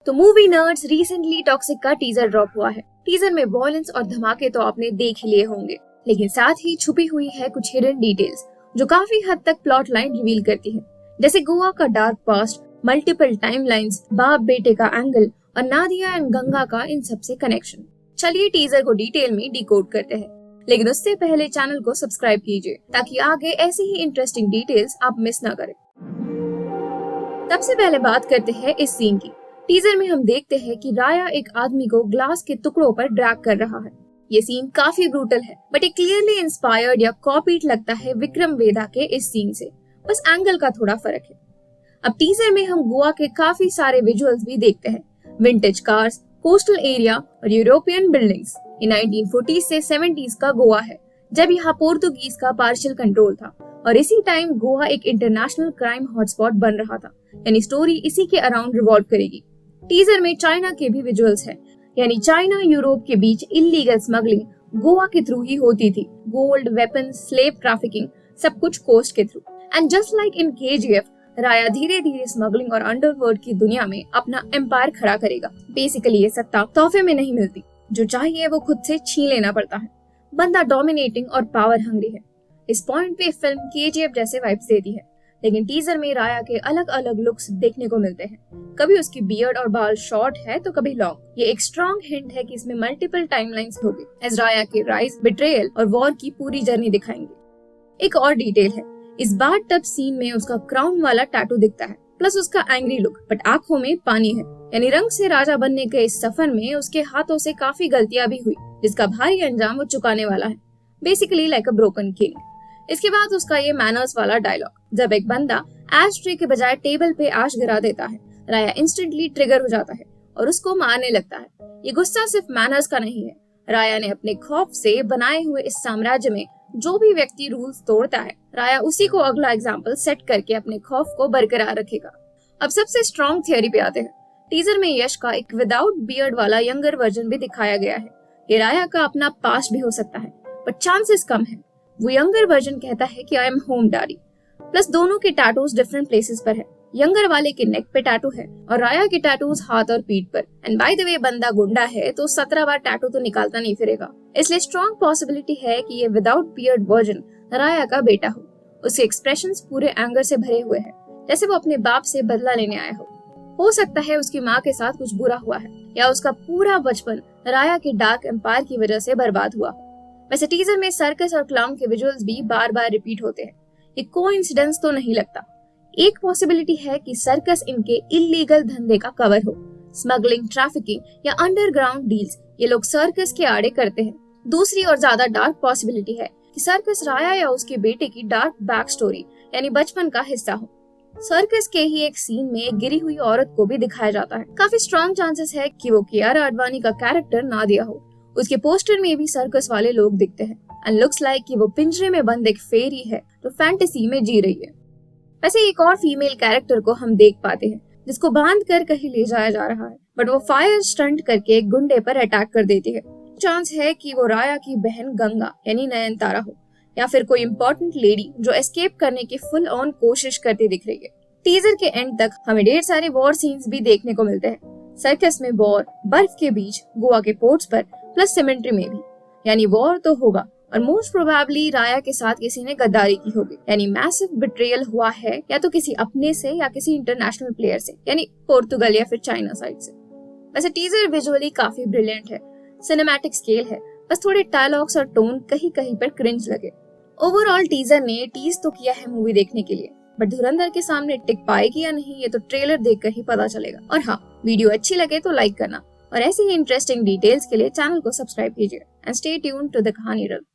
तो movie nerds recently toxic का teaser drop हुआ है। टीजर में वॉयलेंस और धमाके तो आपने देख ही लिए होंगे, लेकिन साथ ही छुपी हुई है कुछ हिडन डिटेल्स जो काफी हद तक प्लॉट लाइन रिवील करती है, जैसे गोवा का डार्क पास्ट, मल्टीपल टाइमलाइंस, बाप बेटे का एंगल और नादिया एंड गंगा का इन सबसे कनेक्शन। चलिए टीजर को डिटेल में डिकोड करते हैं, लेकिन उससे पहले चैनल को सब्सक्राइब कीजिए ताकि आगे ऐसी ही इंटरेस्टिंग डिटेल्स आप मिस ना करें। सबसे पहले बात करते हैं इस सीन की। टीजर में हम देखते हैं कि राया एक आदमी को ग्लास के टुकड़ों पर ड्रैग कर रहा है। ये सीन काफी ब्रूटल है, बट ये क्लियरली इंस्पायर्ड या कॉपीड लगता है विक्रम वेदा के इस सीन से, बस एंगल का थोड़ा फर्क है। अब टीजर में हम गोवा के काफी सारे विजुअल्स भी देखते हैं, विंटेज कार्स, कोस्टल एरिया और यूरोपियन बिल्डिंग्स। ये 1940s से 70s का गोवा है, जब यहाँ पोर्तुगीज का पार्शियल कंट्रोल था, और इसी टाइम गोवा एक इंटरनेशनल क्राइम हॉटस्पॉट बन रहा था, यानी स्टोरी इसी के अराउंड रिवॉल्व करेगी। टीजर में चाइना के भी विजुअल्स हैं, यानी चाइना यूरोप के बीच इलीगल स्मगलिंग गोवा के थ्रू ही होती थी। गोल्ड, वेपन्स, स्लेव ट्रैफिकिंग, सब कुछ कोस्ट के through. And just like in KGF, राया धीरे धीरे स्मगलिंग और अंडरवर्ल्ड की दुनिया में अपना एम्पायर खड़ा करेगा। बेसिकली ये सत्ता तोहफे में नहीं मिलती, जो चाहिए वो खुद से छीन लेना पड़ता है। बंदा डोमिनेटिंग और पावर हंग्री है। इस पॉइंट पे फिल्म केजीएफ जैसे वाइब्स देती है, लेकिन टीजर में राया के अलग अलग लुक्स देखने को मिलते हैं। कभी उसकी बियर्ड और बाल शॉर्ट है तो कभी लॉन्ग। ये एक स्ट्रॉन्ग हिंट है कि इसमें मल्टीपल टाइमलाइंस होगी, एज राया के राइज, बिट्रेयल और वॉर की पूरी जर्नी दिखाएंगे। एक और डिटेल है, इस बाथ टब सीन में उसका क्राउन वाला टैटू दिखता है, प्लस उसका एंग्री लुक, बट आंखों में पानी है। यानी रंग से राजा बनने के इस सफर में उसके हाथों से काफी गलतियां भी हुई, जिसका भारी अंजाम वो चुकाने वाला है। Basically like a broken king. इसके बाद उसका ये मैनर्स वाला डायलॉग, जब एक बंदा एश ट्रे के बजाय टेबल पे आश गिरा देता है, राया इंस्टेंटली ट्रिगर हो जाता है और उसको मारने लगता है। ये गुस्सा सिर्फ मैनर्स का नहीं है, राया ने अपने खौफ से बनाए हुए इस साम्राज्य में जो भी व्यक्ति रूल्स तोड़ता है, राया उसी को अगला एग्जाम्पल सेट करके अपने खौफ को बरकरार रखेगा। अब सबसे स्ट्रॉन्ग थियोरी पे आते हैं। टीजर में यश का एक विदाउट बियर्ड वाला यंगर वर्जन भी दिखाया गया है। ये राया का अपना पास्ट भी हो सकता है, बट चांसेस कम है। वो यंगर वर्जन कहता है कि I am home daddy, plus दोनों के टैटूज डिफरेंट प्लेसेस पर है। यंगर वाले के नेक पे टैटू है और राया के टैटूज हाथ और पीठ पर। एंड बाय द वे, बंदा गुंडा है तो 17 बार टैटू तो निकालता नहीं फिरेगा, इसलिए स्ट्रॉन्ग पॉसिबिलिटी है कि ये विदाउट बियर्ड वर्जन राया का बेटा हो। उसके एक्सप्रेशंस पूरे एंगर से भरे हुए हैं, जैसे वो अपने बाप से बदला लेने आया हो सकता है उसकी माँ के साथ कुछ बुरा हुआ है, या उसका पूरा बचपन राया के डार्क एम्पायर की वजह से बर्बाद हुआ। वैसे टीजर में सर्कस और क्लाउन के विजुअल्स भी बार बार रिपीट होते हैं। ये कोइंसिडेंस तो नहीं लगता। एक पॉसिबिलिटी है कि सर्कस इनके इलीगल धंधे का कवर हो, स्मगलिंग, ट्रैफिकिंग या अंडरग्राउंड डील्स ये लोग सर्कस के आड़े करते हैं। दूसरी और ज्यादा डार्क पॉसिबिलिटी है कि सर्कस राया या उसके बेटे की डार्क बैक स्टोरी यानी बचपन का हिस्सा हो। सर्कस के ही एक सीन में एक गिरी हुई औरत को भी दिखाया जाता है। काफी स्ट्रॉन्ग चांसेस है कि वो कियारा आडवाणी का कैरेक्टर नादिया हो। उसके पोस्टर में भी सर्कस वाले लोग दिखते हैं एंड लुक्स लाइक कि वो पिंजरे में बंद एक फेरी है जो फैंटेसी में जी रही है। वैसे एक और फीमेल कैरेक्टर को हम देख पाते हैं जिसको बांध कर कहीं ले जाया जा रहा है, बट वो फायर स्टंट करके एक गुंडे पर अटैक कर देती है। चांस है कि वो राया की बहन गंगा यानी नयनतारा हो, या फिर कोई इम्पोर्टेंट लेडी जो एस्केप करने की फुल ऑन कोशिश करती दिख रही है। टीजर के एंड तक हमें ढेर सारे वॉर सीन्स भी देखने को मिलते हैं। सर्कस में वॉर, बर्फ के बीच, गोवा के पोर्ट्स पर, प्लस सिमेंट्री में भी, यानी वॉर तो होगा। और मोस्ट प्रोबेबली राया के साथ किसी ने गद्दारी की होगी, यानी मैसिव बिट्रेयल हुआ है, या तो किसी अपने से या किसी इंटरनेशनल प्लेयर से, यानी पोर्तुगल या फिर चाइना साइड से। वैसे टीजर विजुअली काफी ब्रिलियंट है, सिनेमैटिक स्केल है, बस थोड़े डायलॉग्स और टोन कहीं कहीं पर क्रिंज लगे। ओवरऑल टीजर ने टीज तो किया है मूवी देखने के लिए, बट धुरंधर के सामने टिक पाएगी या नहीं ये तो ट्रेलर देखकर ही पता चलेगा। और हाँ, वीडियो अच्छी लगे तो लाइक करना, और ऐसे ही इंटरेस्टिंग डिटेल्स के लिए चैनल को सब्सक्राइब कीजिए and stay tuned to the कहानी रल।